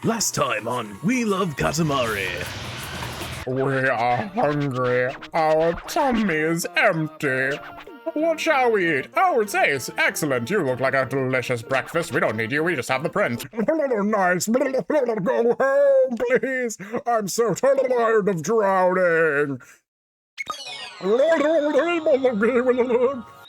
Last time on We Love Katamari. We are hungry. Our tummy is empty. What shall we eat? Oh, it's Ace. Excellent. You look like a delicious breakfast. We don't need you. We just have the print. Nice. Go home, please. I'm so tired of drowning.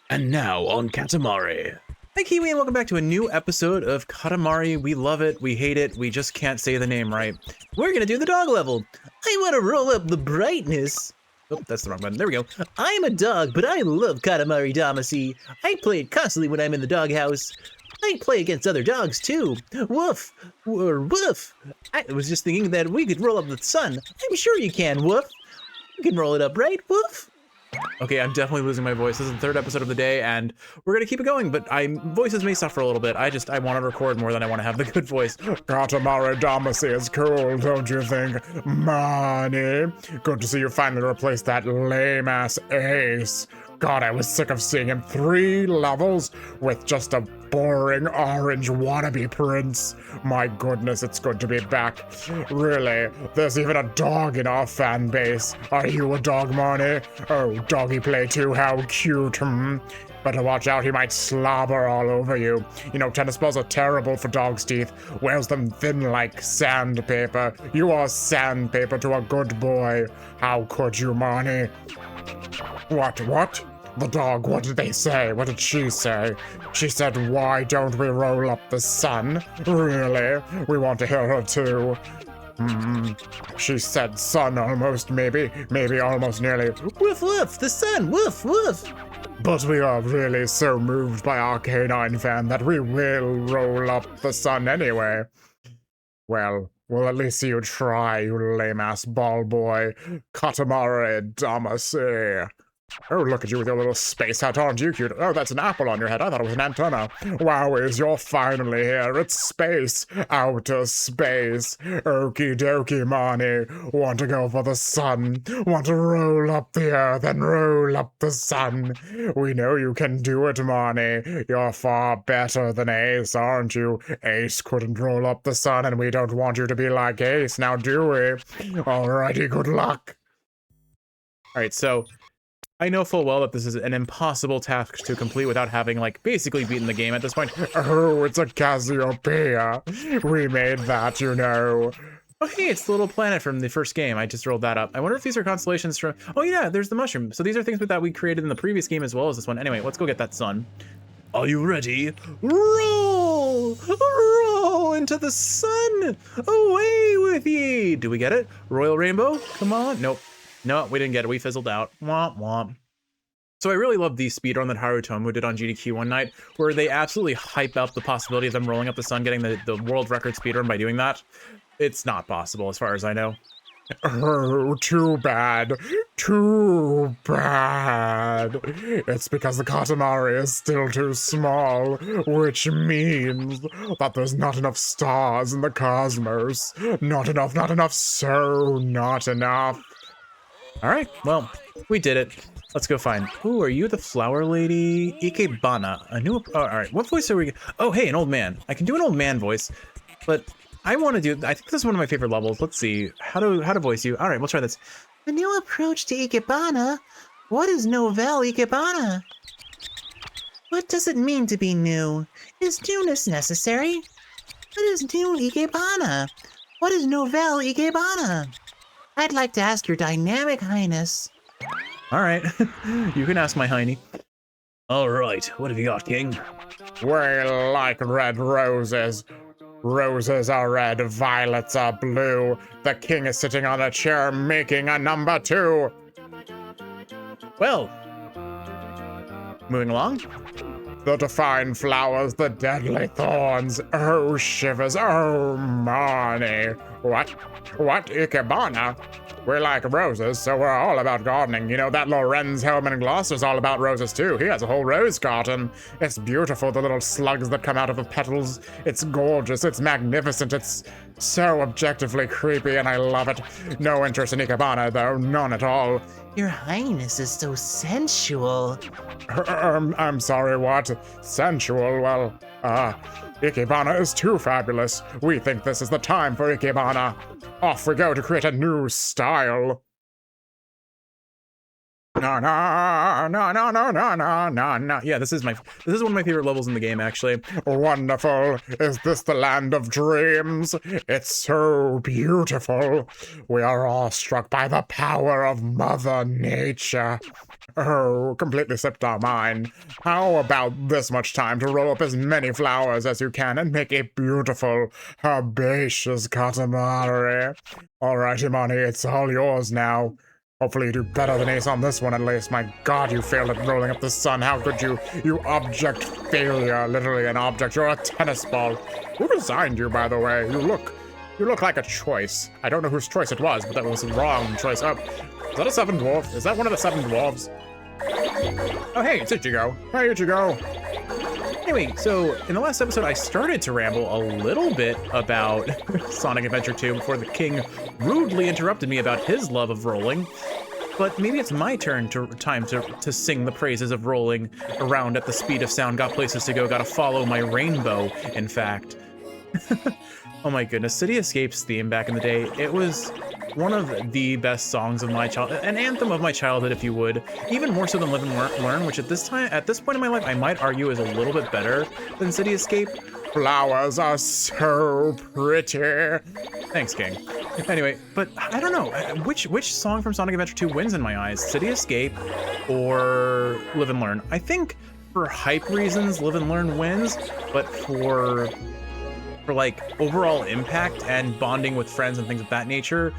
And now on Katamari. Hi Kiwi, and welcome back to a new episode of Katamari. We love it, we hate it, we just can't say the name right. We're gonna do the dog level. I wanna roll up the brightness. Oh, that's the wrong button. There we go. I'm a dog, but I love Katamari Damacy. I play it constantly when I'm in the doghouse. I play against other dogs too. Woof, or woof. I was just thinking that we could roll up the sun. I'm sure you can, woof. You can roll it up, right, woof? Okay, I'm definitely losing my voice. This is the third episode of the day, and we're gonna keep it going, but voices may suffer a little bit. I want to record more than I want to have the good voice. Katamari Damacy is cool, don't you think? Money. Good to see you finally replace that lame-ass Ace. God, I was sick of seeing him 3 levels with just a boring orange wannabe prince. My goodness, it's good to be back. Really, there's even a dog in our fan base. Are you a dog, Marnie? Oh, doggy play too, how cute, Better watch out, he might slobber all over you. You know, tennis balls are terrible for dogs' teeth. Wears them thin like sandpaper. You are sandpaper to a good boy. How could you, Marnie? What? The dog, what did they say? What did she say? She said, why don't we roll up the sun? Really? We want to hear her too. She said sun almost, maybe almost nearly. Woof woof, the sun, woof woof. But we are really so moved by our canine fan that we will roll up the sun anyway. Well, we'll at least see you try, you lame-ass ball boy. Katamari Damacy. Oh, look at you with your little space hat, aren't you cute? Oh, that's an apple on your head. I thought it was an antenna. Wowies, you're finally here. It's space. Outer space. Okie dokie, Marnie. Want to go for the sun? Want to roll up the earth and roll up the sun? We know you can do it, Marnie. You're far better than Ace, aren't you? Ace couldn't roll up the sun, and we don't want you to be like Ace, now do we? Alrighty, good luck. Alright, so I know full well that this is an impossible task to complete without having, like, basically beaten the game at this point. Oh, it's a Cassiopeia. We made that, you know. Oh, hey, it's the little planet from the first game. I just rolled that up. I wonder if these are constellations from... Oh, yeah, there's the mushroom. So these are things that we created in the previous game as well as this one. Anyway, let's go get that sun. Are you ready? Roll! Roll into the sun! Away with ye! Do we get it? Royal Rainbow? Come on. Nope. No, we didn't get it. We fizzled out. Womp womp. So I really love the speedrun that Harutomo did on GDQ one night, where they absolutely hype up the possibility of them rolling up the sun, getting the world record speedrun by doing that. It's not possible, as far as I know. Oh, too bad. Too bad. It's because the Katamari is still too small, which means that there's not enough stars in the cosmos. Not enough, so not enough. All right, well, we did it. Let's go find. Ooh, are you the flower lady? Ikebana. A new. Oh, all right, what voice are we? Oh, hey, an old man. I can do an old man voice, but I want to do. I think this is one of my favorite levels. Let's see how to voice you. All right, we'll try this. A new approach to Ikebana. What is novel Ikebana? What does it mean to be new? Is newness necessary? What is new Ikebana? What is novel Ikebana? I'd like to ask your dynamic highness. All right, you can ask my hiney. All right, what have you got, King? We like red roses. Roses are red, violets are blue. The king is sitting on a chair making a number 2. Well, moving along. The defined flowers, the deadly thorns. Oh, shivers. Oh, Marnie. What? Ikebana? We like roses, so we're all about gardening. You know, that Lorenz Hellman in Gloucester's all about roses, too. He has a whole rose garden. It's beautiful, the little slugs that come out of the petals. It's gorgeous. It's magnificent. It's so objectively creepy, and I love it. No interest in Ikebana, though. None at all. Your Highness is so sensual. I'm sorry, what? Sensual? Well, Ikebana is too fabulous. We think this is the time for Ikebana. Off we go to create a new style. No, no, no, no, no, no, no, no, no. Yeah, this is one of my favorite levels in the game, actually. Wonderful. Is this the land of dreams? It's so beautiful. We are all struck by the power of Mother Nature. Oh, completely slipped our mind. How about this much time to roll up as many flowers as you can and make a beautiful, herbaceous Katamari? All right, Imani, it's all yours now. Hopefully you do better than Ace on this one at least. My god, you failed at rolling up the sun. How could you? You object failure. Literally an object. You're a tennis ball. Who designed you, by the way? You look like a choice. I don't know whose choice it was, but that was the wrong choice. Oh, is that a 7 dwarf? Is that one of the 7 dwarves? Oh, hey, it's Ichigo. Hey, Ichigo. Anyway, so in the last episode, I started to ramble a little bit about Sonic Adventure 2 before the king rudely interrupted me about his love of rolling. But maybe it's my time to sing the praises of rolling around at the speed of sound. Got places to go, gotta follow my rainbow, in fact. Oh my goodness, City Escapes theme back in the day, it was one of the best songs of my childhood, an anthem of my childhood, if you would. Even more so than Live and Learn, which at this point in my life, I might argue is a little bit better than City Escape. Flowers are so pretty. Thanks, King. Anyway, but I don't know, which song from Sonic Adventure 2 wins in my eyes? City Escape or Live and Learn? I think for hype reasons, Live and Learn wins, but for like overall impact and bonding with friends and things of that nature,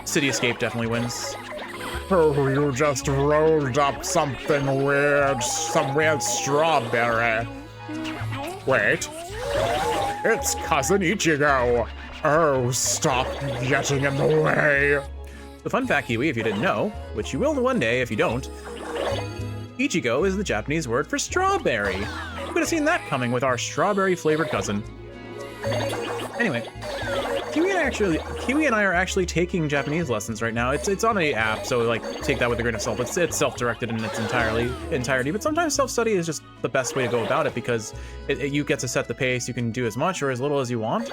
City Escape definitely wins. Oh, you just rolled up something weird, some weird strawberry. Wait, it's Cousin Ichigo. Oh, stop getting in the way. The fun fact, Kiwi, if you didn't know, which you will one day if you don't, Ichigo is the Japanese word for strawberry. You could have seen that coming with our strawberry-flavored cousin. Anyway, Kiwi and I are actually taking Japanese lessons right now. It's on an app, so like take that with a grain of salt. It's self-directed in its entirety, but sometimes self-study is just the best way to go about it because you get to set the pace. You can do as much or as little as you want.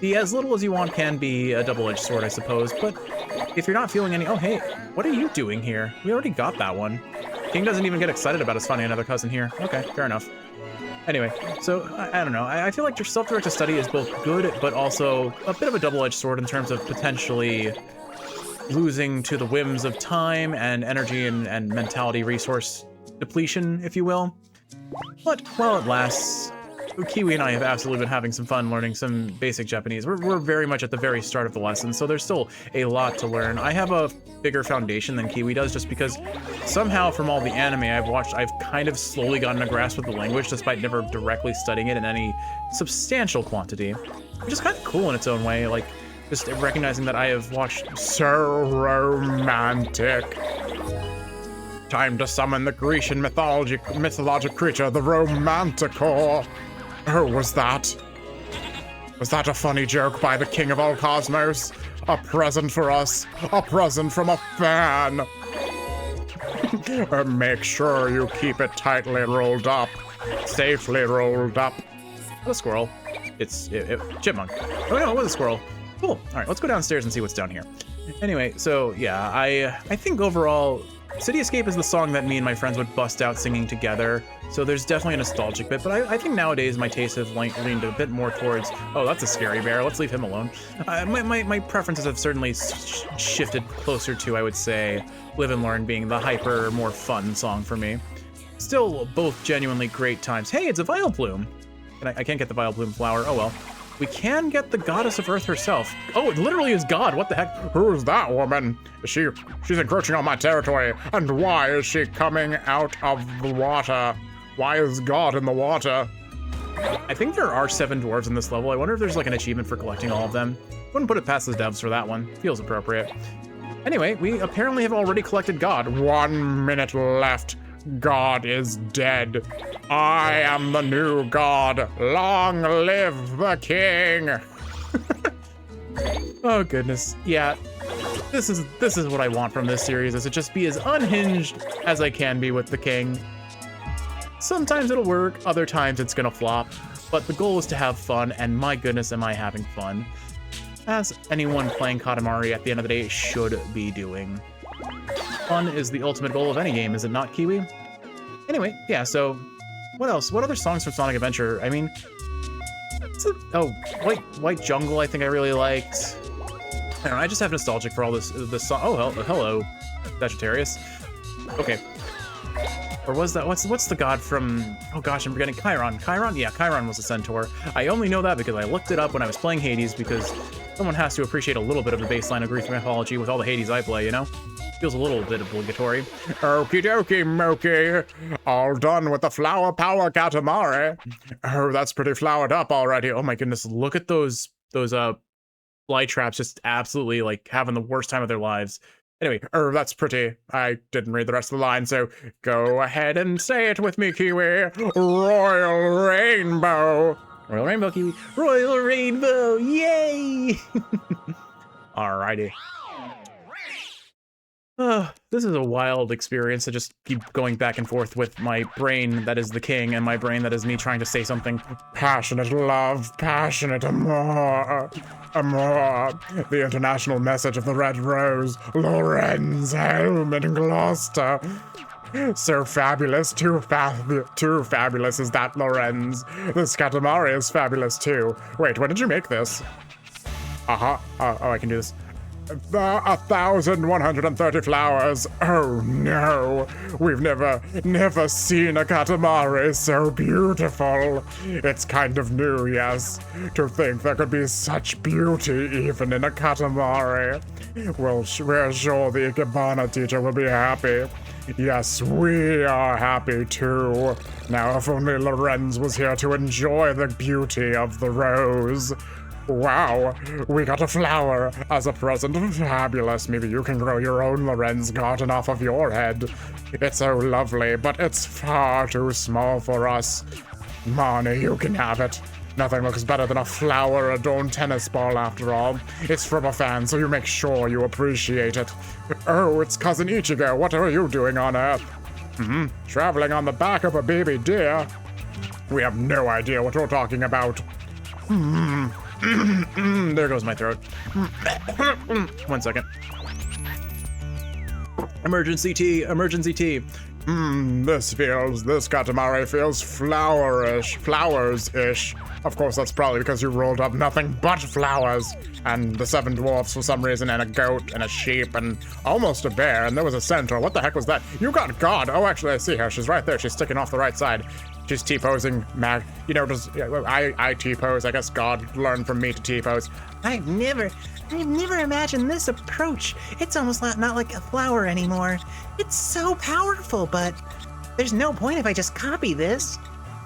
The as little as you want can be a double-edged sword, I suppose, but if you're not feeling any, oh hey, what are you doing here? We already got that one. King doesn't even get excited about us finding another cousin here. Okay, fair enough. Anyway, so I don't know. I feel like your self-directed study is both good, but also a bit of a double-edged sword in terms of potentially losing to the whims of time and energy and mentality resource depletion, if you will. But while it lasts, Kiwi and I have absolutely been having some fun learning some basic Japanese. We're very much at the very start of the lesson, so there's still a lot to learn. I have a bigger foundation than Kiwi does just because somehow from all the anime I've watched, I've kind of slowly gotten a grasp of the language despite never directly studying it in any substantial quantity, which is kind of cool in its own way, like just recognizing that I have watched. So romantic. Time to summon the Grecian mythologic creature, the Romanticore. Oh, was that a funny joke by the king of all cosmos? A present for us, a present from a fan. Make sure you keep it tightly rolled up, safely rolled up. What a squirrel. It's chipmunk. Oh no, it was a squirrel. Cool. All right, let's go downstairs and see what's down here. Anyway, so yeah, I think overall, City Escape is the song that me and my friends would bust out singing together, so there's definitely a nostalgic bit, but I think nowadays my tastes have leaned a bit more towards, oh, that's a scary bear, let's leave him alone. My preferences have certainly shifted closer to, I would say, Live and Learn being the hyper, more fun song for me. Still both genuinely great times. Hey, it's a Vileplume! And I can't get the Vileplume flower, oh well. We can get the goddess of Earth herself. Oh, it literally is God. What the heck? Who's that woman? She's encroaching on my territory. And why is she coming out of the water? Why is God in the water? I think there are 7 dwarves in this level. I wonder if there's like an achievement for collecting all of them. Wouldn't put it past the devs for that one. Feels appropriate. Anyway, we apparently have already collected God. 1 minute left. God is dead. I am the new God. Long live the king. Oh goodness. Yeah. This is what I want from this series, is to just be as unhinged as I can be with the king. Sometimes it'll work, other times it's gonna flop. But the goal is to have fun, and my goodness, am I having fun. As anyone playing Katamari at the end of the day should be doing. Fun is the ultimate goal of any game, is it not, Kiwi? Anyway, yeah, so what else? What other songs from Sonic Adventure? I mean, White Jungle I think I really liked. I don't know, I just have nostalgic for all this song. Oh, hello, Sagittarius. Okay. Or was that, what's the god from, oh gosh, I'm forgetting, Chiron? Chiron? Yeah, Chiron was a centaur. I only know that because I looked it up when I was playing Hades, because someone has to appreciate a little bit of the baseline of Greek mythology with all the Hades I play, you know? Feels a little bit obligatory. Okie dokie, Moki. All done with the flower power Katamari. Oh, that's pretty flowered up already. Oh my goodness, look at those fly traps just absolutely like having the worst time of their lives. Anyway, oh, that's pretty. I didn't read the rest of the line, so go ahead and say it with me, Kiwi. Royal Rainbow. Royal Rainbow, Kiwi. Royal Rainbow, yay! Alrighty. This is a wild experience to just keep going back and forth with my brain that is the king and my brain that is me trying to say something. Passionate love, passionate amour, amour. The international message of the Red Rose, Lorenz, Helm, and Gloucester. So fabulous, too fabulous is that, Lorenz. This Katamari is fabulous too. Wait, when did you make this? Oh, I can do this. 1,130 flowers. Oh no, we've never seen a Katamari so beautiful. It's kind of new, yes, to think there could be such beauty even in a Katamari. Well, we're sure the Ikebana teacher will be happy. Yes, we are happy too. Now, if only Lorenz was here to enjoy the beauty of the rose. Wow, we got a flower as a present. Fabulous. Maybe you can grow your own Lorenz garden off of your head. It's so lovely, but it's far too small for us. Marnie, you can have it. Nothing looks better than a flower-adorned tennis ball, after all. It's from a fan, so you make sure you appreciate it. Oh, it's Cousin Ichigo. What are you doing on Earth? Traveling on the back of a baby deer? We have no idea what you're talking about. There goes my throat. 1 second. Emergency tea, emergency tea. This Katamari feels flowers-ish. Of course, that's probably because you rolled up nothing but flowers. And the 7 dwarfs for some reason, and a goat, and a sheep, and almost a bear, and there was a centaur. What the heck was that? You got God! Oh, actually, I see her. She's right there. She's sticking off the right side. She's T-posing, you know, I T-pose. I guess God learned from me to T-pose. I've never imagined this approach. It's almost not like a flower anymore. It's so powerful, but there's no point if I just copy this.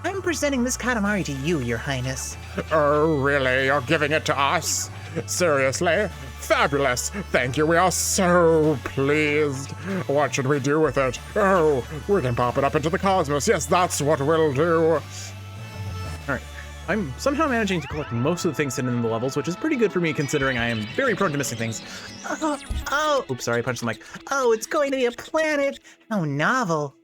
I'm presenting this Katamari to you, Your Highness. Oh, really? You're giving it to us? Seriously? Fabulous! Thank you, we are so pleased. What should we do with it? Oh, we can pop it up into the cosmos. Yes, that's what we'll do. Alright, I'm somehow managing to collect most of the things hidden in the levels, which is pretty good for me considering I am very prone to missing things. Oh! Oops, sorry, I punched the mic. Oh, it's going to be a planet! How novel.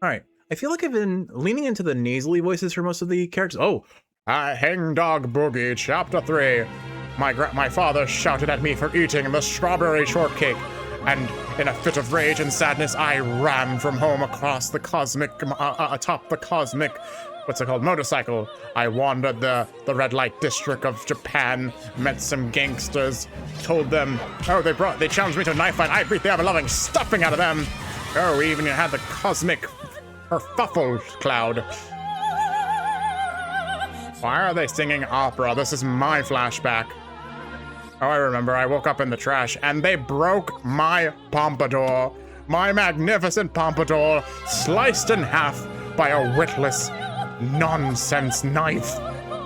Alright, I feel like I've been leaning into the nasally voices for most of the characters. Oh! Hangdog Boogie, Chapter 3. My father shouted at me for eating the strawberry shortcake, and in a fit of rage and sadness, I ran from home across the cosmic, atop the cosmic, what's it called, motorcycle. I wandered the red light district of Japan, met some gangsters, told them, oh, they challenged me to a knife fight. I beat the ever-loving stuffing out of them. Oh, we even had the cosmic kerfuffle cloud. Why are they singing opera? This is my flashback. Oh, I remember. I woke up in the trash, and they broke my pompadour. My magnificent pompadour, sliced in half by a witless, nonsense knife.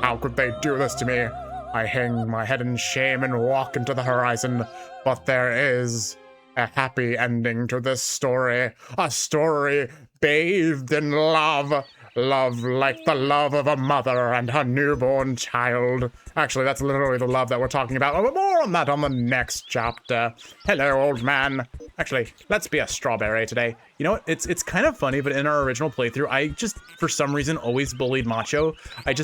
How could they do this to me? I hang my head in shame and walk into the horizon, but there is a happy ending to this story. A story bathed in love. Love like the love of a mother and her newborn child. Actually, that's literally the love that we're talking about. Oh, more on that on the next chapter. Hello, old man. Actually, let's be a strawberry today. You know what? It's kind of funny, but in our original playthrough, I just for some reason always bullied Macho. I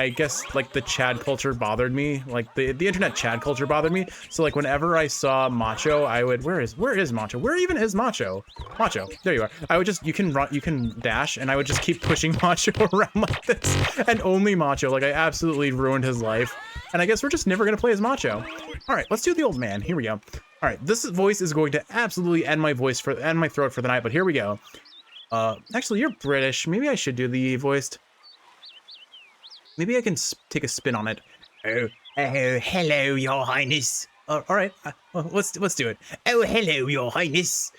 guess like the Chad culture bothered me, like the internet Chad culture bothered me. So like whenever I saw Macho, I would where is Macho? Where even is Macho? Macho, there you are. I would just you can dash, and I would just keep pushing Macho around like this, and only Macho. Like I absolutely ruined his life, and I guess we're just never gonna play as Macho. All right, let's do the old man. Here we go. All right, this voice is going to absolutely end my throat for the night, but here we go. Actually, you're British. Maybe I should do the voiced. Maybe I can take a spin on it. Oh, hello, Your Highness. All right, let's do it. Oh, hello, Your Highness.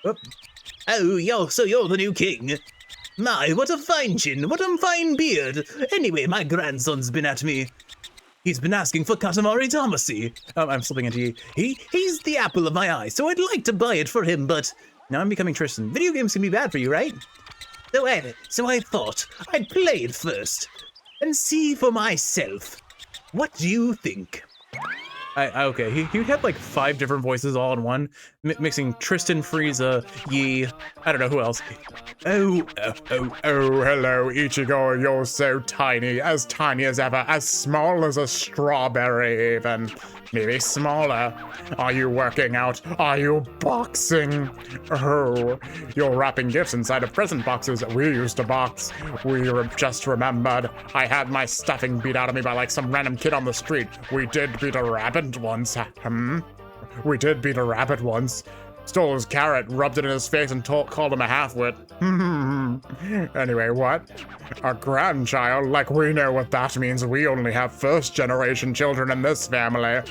Oh, you're the new king. My, what a fine chin, what a fine beard. Anyway, my grandson's been at me. He's been asking for Katamari Damacy. I'm slipping into you. He's the apple of my eye, so I'd like to buy it for him, but now I'm becoming Tristan. Video games can be bad for you, right? So I thought I'd play it first and see for myself. What do you think? Okay, he had like 5 different voices all in one, mixing Tristan, Frieza, Yi, I don't know who else. Oh, hello, Ichigo, you're so tiny as ever, as small as a strawberry even, maybe smaller. Are you working out? Are you boxing? Oh, you're wrapping gifts inside of present boxes. We used to box. We just remembered. I had my stuffing beat out of me by like some random kid on the street. We did beat a rabbit once. We did beat a rabbit once. Stole his carrot, rubbed it in his face, and called him a half-wit. Anyway, what? A grandchild? Like we know what that means. We only have first-generation children in this family.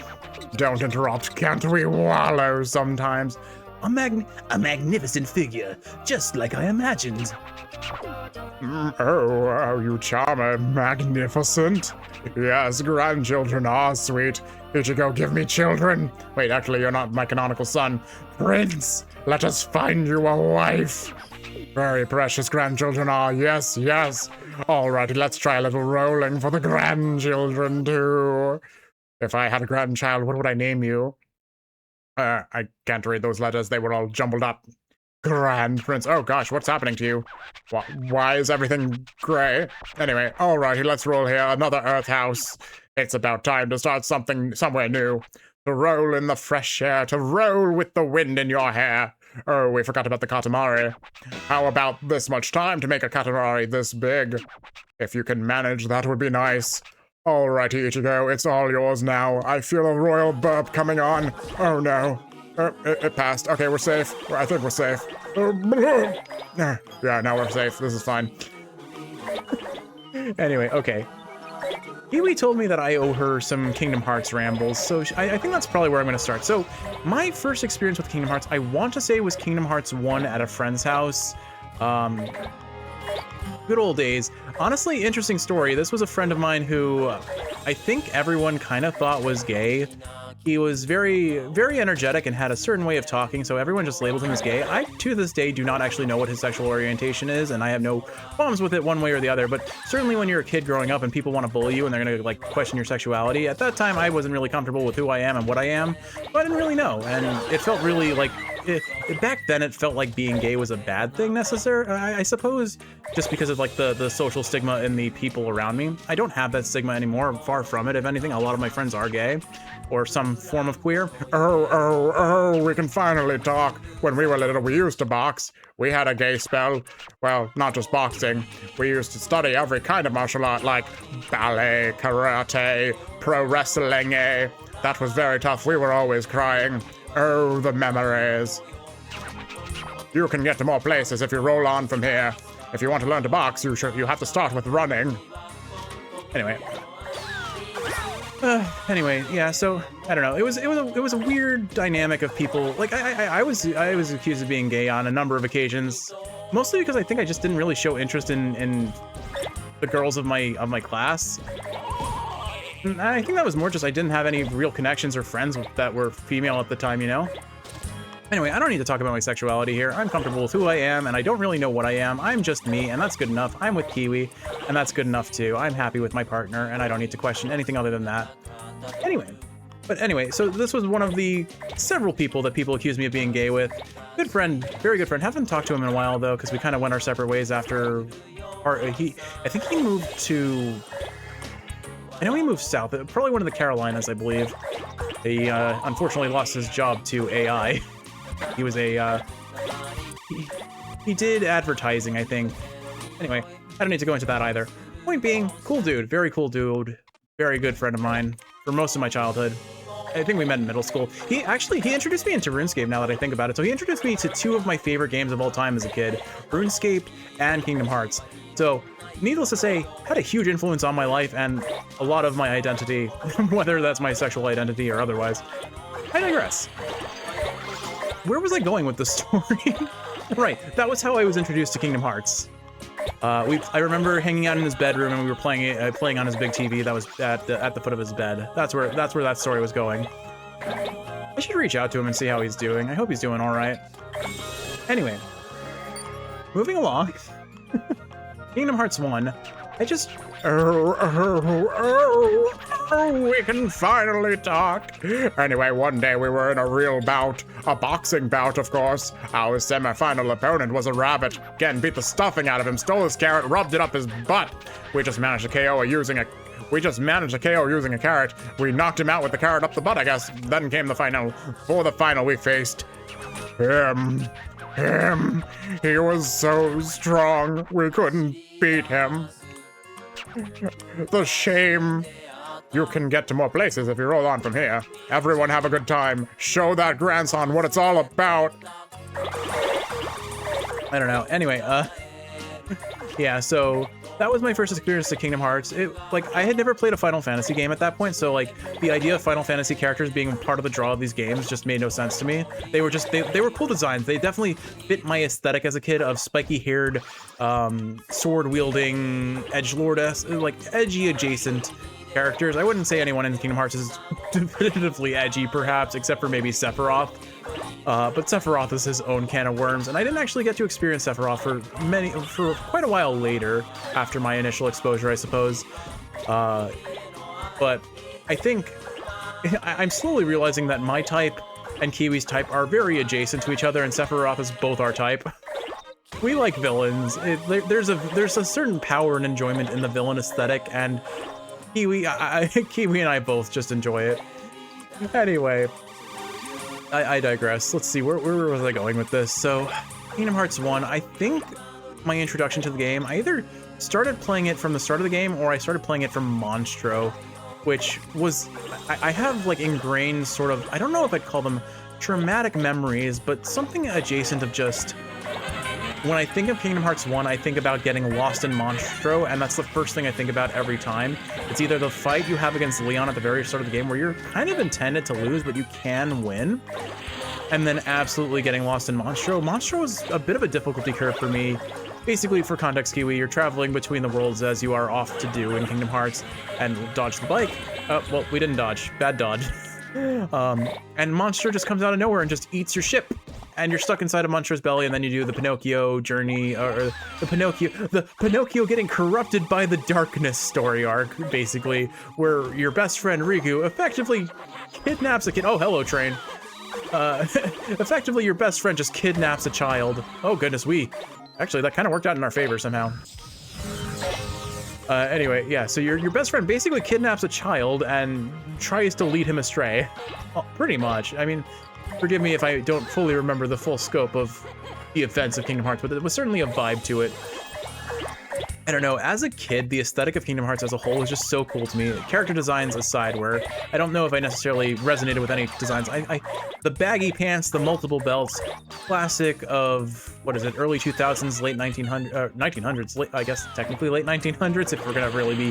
Don't interrupt. Can't we wallow sometimes? A magnificent figure, just like I imagined. Oh, you charmer, magnificent. Yes, grandchildren are sweet. Ichigo, give me children. Wait, actually, you're not my canonical son. Prince, let us find you a wife. Very precious grandchildren are, yes. Alrighty, let's try a little rolling for the grandchildren, too. If I had a grandchild, what would I name you? I can't read those letters. They were all jumbled up. Grand Prince. Oh gosh, what's happening to you? Why is everything gray? Anyway, alrighty, let's roll here. Another Earth house. It's about time to start somewhere new. To roll in the fresh air, to roll with the wind in your hair. Oh, we forgot about the Katamari. How about this much time to make a Katamari this big? If you can manage, that would be nice. Alrighty, Ichigo, it's all yours now. I feel a royal burp coming on. Oh no. It passed. Okay, we're safe. I think we're safe. Yeah, now we're safe. This is fine. Anyway, okay. Kiwi told me that I owe her some Kingdom Hearts rambles, so I think that's probably where I'm going to start. So, my first experience with Kingdom Hearts, I want to say was Kingdom Hearts 1 at a friend's house. Good old days. Honestly, interesting story. This was a friend of mine who I think everyone kind of thought was gay. He was very, very energetic and had a certain way of talking, so everyone just labeled him as gay. I, to this day, do not actually know what his sexual orientation is, and I have no problems with it one way or the other, but certainly when you're a kid growing up and people want to bully you and they're going to, like, question your sexuality, at that time I wasn't really comfortable with who I am and what I am, but I didn't really know, and it felt really, like, back then it felt like being gay was a bad thing necessarily, I suppose, just because of, like, the social stigma in the people around me. I don't have that stigma anymore, far from it. If anything, a lot of my friends are gay, or some form of queer. Oh, we can finally talk. When we were little, we used to box. We had a gay spell. Well, not just boxing. We used to study every kind of martial art, like ballet, karate, pro wrestling. That was very tough. We were always crying. Oh, the memories. You can get to more places if you roll on from here. If you want to learn to box, you have to start with running. Anyway, yeah. So I don't know. It was a weird dynamic of people. Like I was accused of being gay on a number of occasions, mostly because I think I just didn't really show interest in the girls of my class. And I think that was more just I didn't have any real connections or friends that were female at the time, you know. Anyway, I don't need to talk about my sexuality here. I'm comfortable with who I am, and I don't really know what I am. I'm just me, and that's good enough. I'm with Kiwi, and that's good enough too. I'm happy with my partner, and I don't need to question anything other than that. Anyway, so this was one of the several people that people accuse me of being gay with. Good friend, very good friend. Haven't talked to him in a while though, because we kind of went our separate ways after. I think he moved to. I know he moved south, probably one of the Carolinas, I believe. He unfortunately lost his job to AI. He was a. He did advertising, I think. Anyway, I don't need to go into that either. Point being, cool dude, very cool dude, very good friend of mine for most of my childhood. I think we met in middle school. He introduced me into RuneScape now that I think about it. So he introduced me to two of my favorite games of all time as a kid, RuneScape and Kingdom Hearts. So needless to say, had a huge influence on my life and a lot of my identity, whether that's my sexual identity or otherwise. I digress. Where was I going with this story? Right, that was how I was introduced to Kingdom Hearts. I remember hanging out in his bedroom and we were playing on his big TV that was at the foot of his bed. That's where that story was going. I should reach out to him and see how he's doing. I hope he's doing all right. Anyway, moving along. Kingdom Hearts 1. I just... we can finally talk. Anyway, one day we were in a real bout, a boxing bout, of course. Our semi-final opponent was a rabbit. Again, beat the stuffing out of him, stole his carrot, rubbed it up his butt. We just managed to KO using a carrot. We knocked him out with the carrot up the butt, I guess. Then came the final. For the final, we faced him. He was so strong, we couldn't beat him. The shame. You can get to more places if you roll on from here. Everyone have a good time. Show that grandson what it's all about. I don't know. Anyway, yeah, so that was my first experience to Kingdom Hearts. I had never played a Final Fantasy game at that point, so like the idea of Final Fantasy characters being part of the draw of these games just made no sense to me. They were just they were cool designs. They definitely fit my aesthetic as a kid of spiky-haired, sword-wielding, edgelord, like edgy adjacent characters. I wouldn't say anyone in Kingdom Hearts is definitively edgy, perhaps, except for maybe Sephiroth. But Sephiroth is his own can of worms, and I didn't actually get to experience Sephiroth for quite a while later, after my initial exposure, I suppose. But I think I'm slowly realizing that my type and Kiwi's type are very adjacent to each other, and Sephiroth is both our type. We like villains. There's a certain power and enjoyment in the villain aesthetic, and Kiwi and I both just enjoy it. Anyway. I digress. Let's see, where was I going with this? So, Kingdom Hearts 1, I think my introduction to the game, I either started playing it from the start of the game or I started playing it from Monstro, which was, I have like ingrained sort of, I don't know if I'd call them traumatic memories, but something adjacent of just, when I think of Kingdom Hearts 1, I think about getting lost in Monstro, and that's the first thing I think about every time. It's either the fight you have against Leon at the very start of the game, where you're kind of intended to lose, but you can win, and then absolutely getting lost in Monstro. Monstro is a bit of a difficulty curve for me. Basically, for context, Kiwi, you're traveling between the worlds as you are off to do in Kingdom Hearts, and dodge the bike. Oh, well, we didn't dodge. Bad dodge. And Monstro just comes out of nowhere and just eats your ship. And you're stuck inside of Monstro's belly, and then you do the Pinocchio journey, or the Pinocchio getting corrupted by the darkness story arc, basically, where your best friend Riku effectively kidnaps a kid. Oh, hello, train. Effectively, your best friend just kidnaps a child. Oh, goodness, actually, that kind of worked out in our favor somehow. Anyway, yeah, so your best friend basically kidnaps a child and tries to lead him astray. Well, pretty much. I mean, forgive me if I don't fully remember the full scope of the events of Kingdom Hearts, but there was certainly a vibe to it. I don't know, as a kid, the aesthetic of Kingdom Hearts as a whole is just so cool to me. Character designs aside, where I don't know if I necessarily resonated with any designs. The baggy pants, the multiple belts, classic of, what is it, early 2000s, late 1900s, I guess technically late 1900s, if we're gonna really be,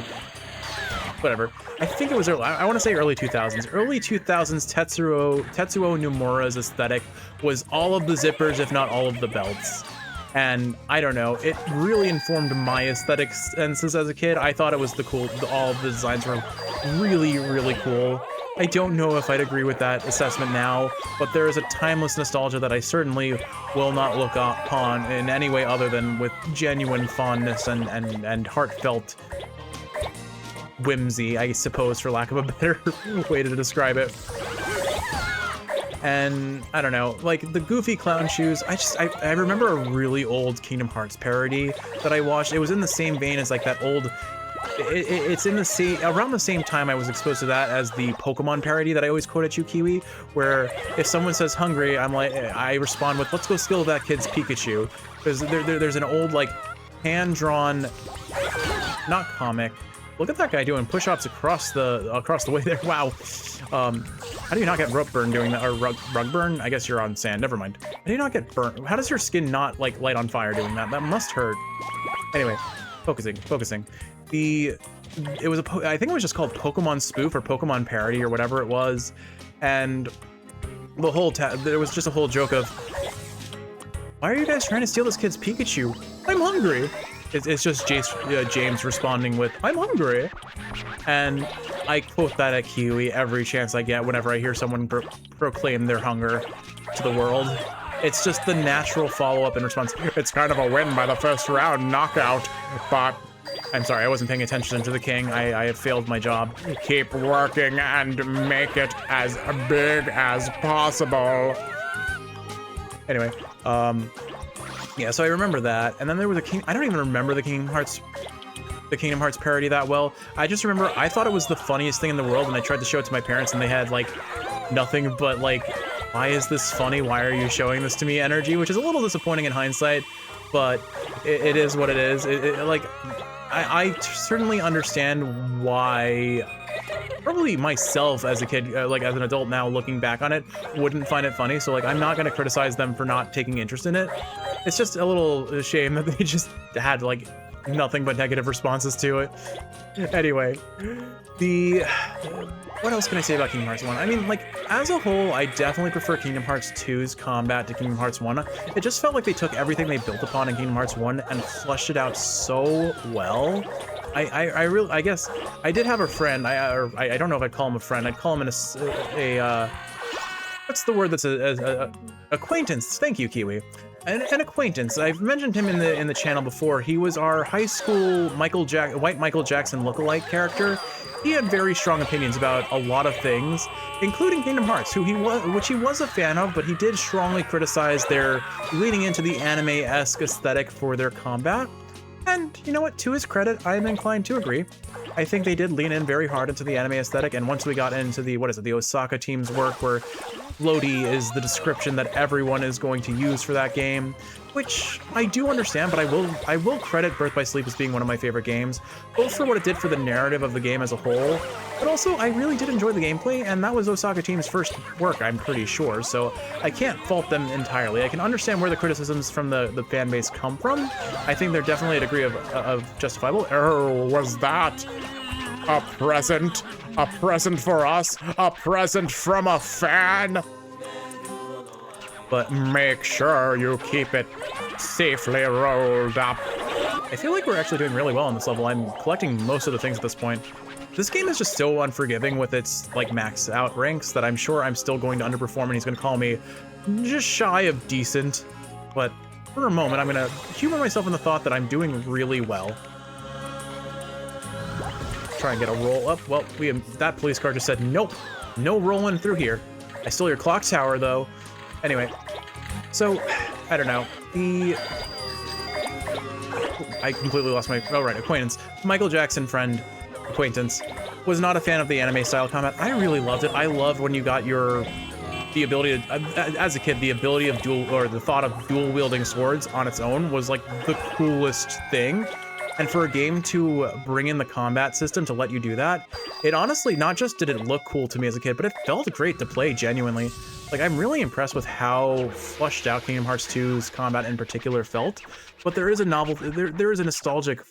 whatever. I think it was early, I want to say early 2000s. Early 2000s Tetsuo Nomura's aesthetic was all of the zippers, if not all of the belts. And I don't know, it really informed my aesthetic senses as a kid. I thought it was all of the designs were really, really cool. I don't know if I'd agree with that assessment now, but there is a timeless nostalgia that I certainly will not look upon in any way other than with genuine fondness and heartfelt whimsy, I suppose, for lack of a better way to describe it. And I don't know, like the goofy clown shoes, I remember a really old Kingdom Hearts parody that I watched. It was in the same vein as like that old, it's in the same, around the same time I was exposed to that as the Pokemon parody that I always quote at you, Kiwi, where if someone says hungry, I respond with, let's go steal that kid's Pikachu. Because there's an old like hand-drawn, not comic, look at that guy doing push-ups across the way there. Wow. How do you not get rope burn doing that, or rug burn? I guess you're on sand. Never mind. How do you not get burnt? How does your skin not like light on fire doing that? That must hurt. Anyway, focusing. It was I think it was just called Pokemon Spoof or Pokemon Parody or whatever it was, and the whole there was just a whole joke of, why are you guys trying to steal this kid's Pikachu? I'm hungry. It's just James responding with, I'm hungry. And I quote that at Kiwi every chance I get whenever I hear someone proclaim their hunger to the world. It's just the natural follow-up and response. It's kind of a win by the first round knockout, but I'm sorry, I wasn't paying attention to the king. I have failed my job. keep working and make it as big as possible. Anyway, yeah, so I remember that, and then there was I don't even remember the Kingdom Hearts parody that well. I just remember I thought it was the funniest thing in the world, and I tried to show it to my parents, and they had like nothing but like, why is this funny? Why are you showing this to me energy? Which is a little disappointing in hindsight, but it is what it is. Like, I certainly understand why. Probably myself as a kid, like as an adult now looking back on it, wouldn't find it funny. So like, I'm not going to criticize them for not taking interest in it. It's just a little shame that they just had like nothing but negative responses to it. Anyway, what else can I say about Kingdom Hearts 1? I mean, like, as a whole, I definitely prefer Kingdom Hearts 2's combat to Kingdom Hearts 1. It just felt like they took everything they built upon in Kingdom Hearts 1 and fleshed it out so well. I guess I did have a friend. I don't know if I'd call him a friend. I'd call him what's the word that's a acquaintance? Thank you, Kiwi. An acquaintance. I've mentioned him in the channel before. He was our high school white Michael Jackson lookalike character. He had very strong opinions about a lot of things, including Kingdom Hearts, which he was a fan of, but he did strongly criticize their leaning into the anime-esque aesthetic for their combat. And you know what? To his credit, I am inclined to agree. I think they did lean in very hard into the anime aesthetic, and once we got into the Osaka team's work, where floaty is the description that everyone is going to use for that game, which I do understand, but I will credit Birth by Sleep as being one of my favorite games, both for what it did for the narrative of the game as a whole, but also I really did enjoy the gameplay, and that was Osaka team's first work, I'm pretty sure, so I can't fault them entirely. I can understand where the criticisms from the fan base come from. I think they're definitely a degree of justifiable. Oh, was that a present? A present for us? A present from a fan? But make sure you keep it safely rolled up. I feel like we're actually doing really well on this level. I'm collecting most of the things at this point. This game is just so unforgiving with its like max out ranks that I'm sure I'm still going to underperform, and he's going to call me just shy of decent. But for a moment, I'm going to humor myself in the thought that I'm doing really well. Try and get a roll up. Well, that police car just said nope, no rolling through here. I stole your clock tower though. Anyway, so I don't know. I completely lost my acquaintance. Michael Jackson friend acquaintance was not a fan of the anime style combat. I really loved it. I loved when you got the ability to, as a kid, the ability of the thought of dual wielding swords on its own was like the coolest thing. And for a game to bring in the combat system to let you do that, it honestly, not just did it look cool to me as a kid, but it felt great to play genuinely. Like, I'm really impressed with how flushed out Kingdom Hearts 2's combat in particular felt, but there is a there is a nostalgic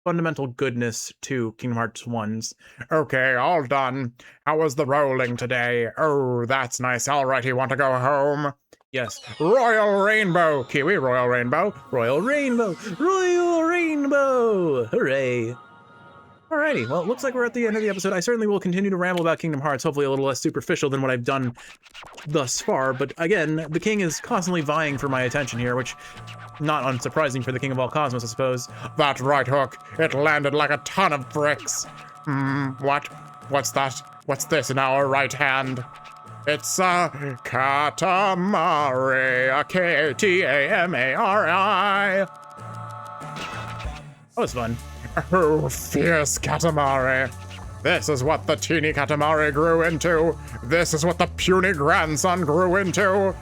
fundamental goodness to Kingdom Hearts 1's. Okay, all done. How was the rolling today? Oh, that's nice. All right, you want to go home? Yes. Royal Rainbow! Kiwi, Royal Rainbow! Royal Rainbow! Royal Rainbow! Hooray! Alrighty, well, it looks like we're at the end of the episode. I certainly will continue to ramble about Kingdom Hearts, hopefully a little less superficial than what I've done thus far. But again, the king is constantly vying for my attention here, which not unsurprising for the king of all cosmos, I suppose. That right hook, it landed like a ton of bricks. What? What's that? What's this in our right hand? It's a Katamari, a Katamari. That was fun. Oh, fierce Katamari. This is what the teeny Katamari grew into. This is what the puny grandson grew into.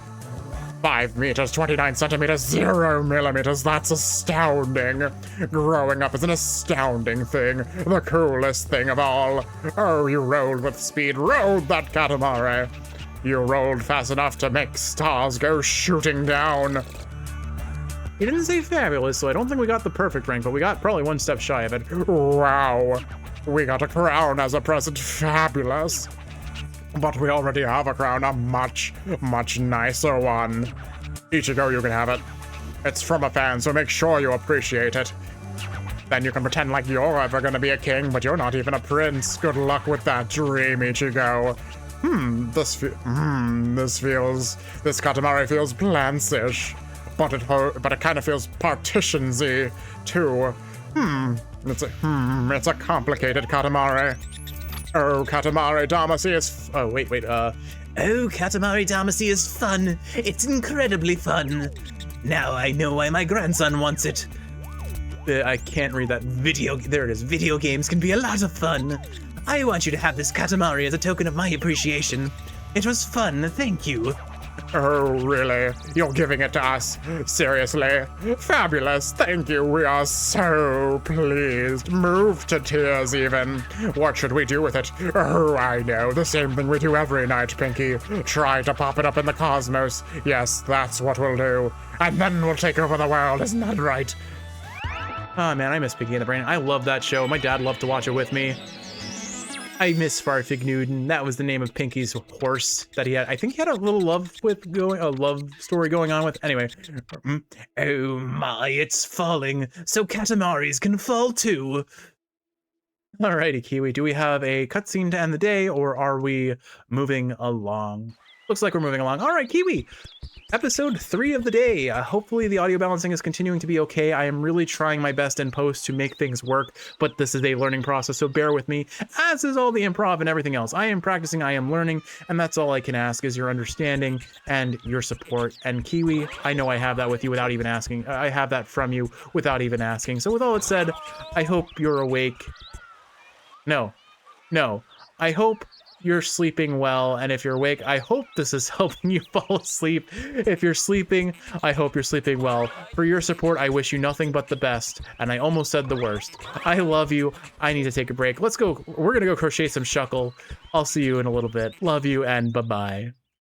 5 meters, 29 centimeters, 0 millimeters. That's astounding. Growing up is an astounding thing. The coolest thing of all. Oh, you rolled with speed. Rolled that Katamari. You rolled fast enough to make stars go shooting down. He didn't say fabulous, so I don't think we got the perfect rank, but we got probably one step shy of it. Wow. We got a crown as a present. Fabulous. But we already have a crown, a much, much nicer one. Ichigo, you can have it. It's from a fan, so make sure you appreciate it. Then you can pretend like you're ever gonna be a king, but you're not even a prince. Good luck with that dream, Ichigo. This Katamari feels plants-ish. But it kind of feels partitions-y, too. It's a complicated Katamari. Oh, Katamari Damacy is Oh, wait. Oh, Katamari Damacy is fun. It's incredibly fun. Now I know why my grandson wants it. I can't read that. There it is. Video games can be a lot of fun. I want you to have this Katamari as a token of my appreciation. It was fun, thank you. Oh, really? You're giving it to us? Seriously? Fabulous, thank you. We are so pleased. Moved to tears, even. What should we do with it? Oh, I know. The same thing we do every night, Pinky. Try to pop it up in the cosmos. Yes, that's what we'll do. And then we'll take over the world, isn't that right? Oh, man, I miss Piggy and the Brain. I love that show. My dad loved to watch it with me. I miss Farfig Newton. That was the name of Pinky's horse that he had. I think he had a little love story going on with. Anyway. Oh my, it's falling. So Katamaris can fall too. Alrighty, Kiwi. Do we have a cutscene to end the day, or are we moving along? Looks like we're moving along. All right, Kiwi. Episode 3 of the day. Hopefully the audio balancing is continuing to be okay. I am really trying my best in post to make things work, but this is a learning process, so bear with me, as is all the improv and everything else. I am practicing, I am learning, and that's all I can ask is your understanding and your support. And Kiwi, I know I have that with you without even asking. I have that from you without even asking. So with all it said, I hope you're awake. No. I hope you're sleeping well, and if you're awake, I hope this is helping you fall asleep. If you're sleeping, I hope you're sleeping well. For your support, I wish you nothing but the best, and I almost said the worst. I love you. I need to take a break. Let's go. We're gonna go crochet some shuckle. I'll see you in a little bit. Love you, and bye-bye.